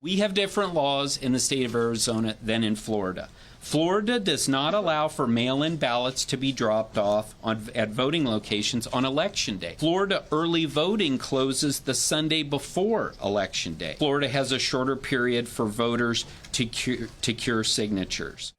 We have different laws in the state of Arizona than in Florida. Florida does not allow for mail-in ballots to be dropped off at voting locations on Election Day. Florida early voting closes the Sunday before Election Day. Florida has a shorter period for voters to cure signatures.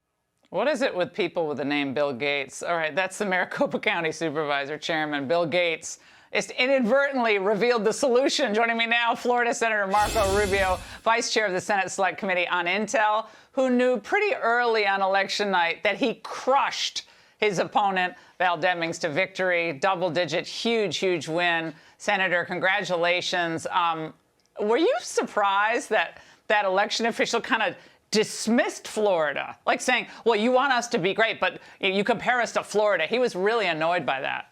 What is it with people with the name Bill Gates? All right, that's the Maricopa County Supervisor Chairman Bill Gates. It's inadvertently revealed the solution. Joining me now, Florida Senator Marco Rubio, Vice Chair of the Senate Select Committee on Intel, who knew pretty early on election night that he crushed his opponent, Val Demings, to victory. Double-digit, huge win. Senator, congratulations. Were you surprised that that election official kind of dismissed Florida? Like saying, well, you want us to be great, but you compare us to Florida. He was really annoyed by that.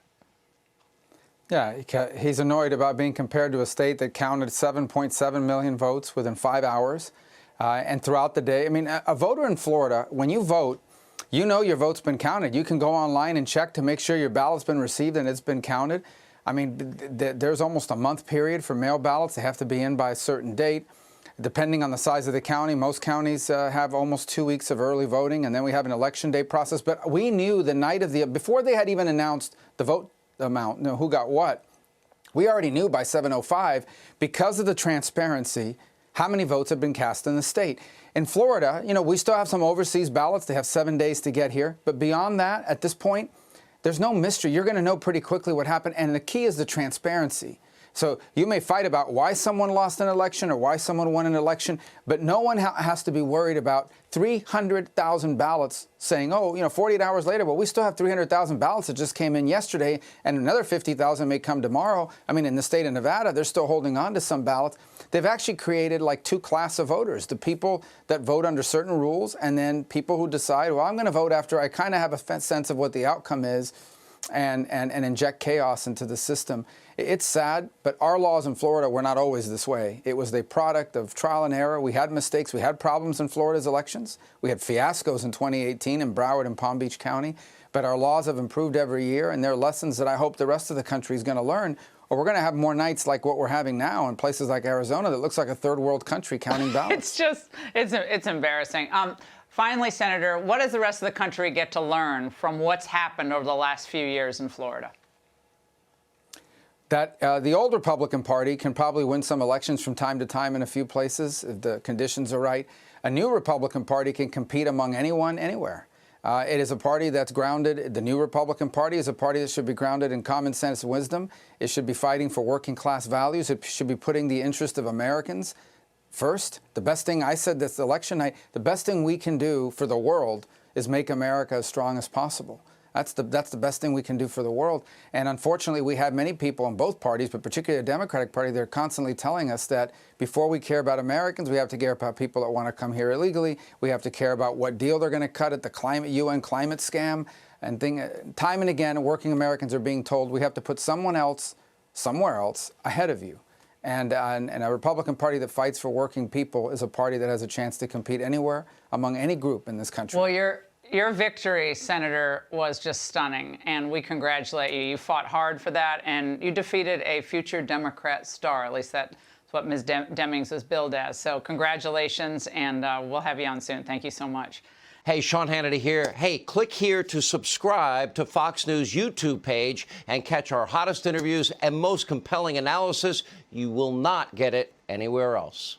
Yeah, he's annoyed about being compared to a state that counted 7.7 million votes within 5 hours and throughout the day. I mean, a voter in Florida, when you vote, you know your vote's been counted. You can go online and check to make sure your ballot's been received and it's been counted. I mean, there's almost a month period for mail ballots. They have to be in by a certain date. Depending on the size of the county, most counties have almost 2 weeks of early voting, and then we have an election day process. But we knew the night of before they had even announced the vote amount, who got what, we already knew by 7:05, because of the transparency, how many votes have been cast in the state. In Florida, we still have some overseas ballots. They have 7 days to get here. But beyond that, at this point, there's no mystery. You're going to know pretty quickly what happened. And the key is the transparency. So you may fight about why someone lost an election or why someone won an election, but no one has to be worried about 300,000 ballots saying, 48 hours later, well, we still have 300,000 ballots that just came in yesterday, and another 50,000 may come tomorrow. I mean, in the state of Nevada, they're still holding on to some ballots. They've actually created like two classes of voters, the people that vote under certain rules, and then people who decide, well, I'm going to vote after I kind of have a sense of what the outcome is, and inject chaos into the system. It's sad, but our laws in Florida were not always this way. It was the product of trial and error. We had mistakes. We had problems in Florida's elections. We had fiascos in 2018 in Broward and Palm Beach County. But our laws have improved every year, and there are lessons that I hope the rest of the country is going to learn, or we're going to have more nights like what we're having now in places like Arizona that looks like a third world country counting ballots. It's embarrassing. Finally, Senator, what does the rest of the country get to learn from what's happened over the last few years in Florida? That the old Republican Party can probably win some elections from time to time in a few places if the conditions are right. A new Republican Party can compete among anyone, anywhere. It is a party that's grounded. The new Republican Party is a party that should be grounded in common sense and wisdom. It should be fighting for working class values. It should be putting the interest of Americans first. The best thing I said this election night, the best thing we can do for the world is make America as strong as possible. That's the best thing we can do for the world. And unfortunately, we have many people in both parties, but particularly the Democratic Party, they're constantly telling us that before we care about Americans, we have to care about people that want to come here illegally. We have to care about what deal they're going to cut at the UN climate scam. And time and again, working Americans are being told we have to put someone else, somewhere else, ahead of you. And a Republican Party that fights for working people is a party that has a chance to compete anywhere among any group in this country. Well, your victory, Senator, was just stunning, and we congratulate you. You fought hard for that, and you defeated a future Democrat star. At least that's what Ms. Demings was billed as. So congratulations, and we'll have you on soon. Thank you so much. Hey, Sean Hannity here. Hey, click here to subscribe to Fox News YouTube page and catch our hottest interviews and most compelling analysis. You will not get it anywhere else.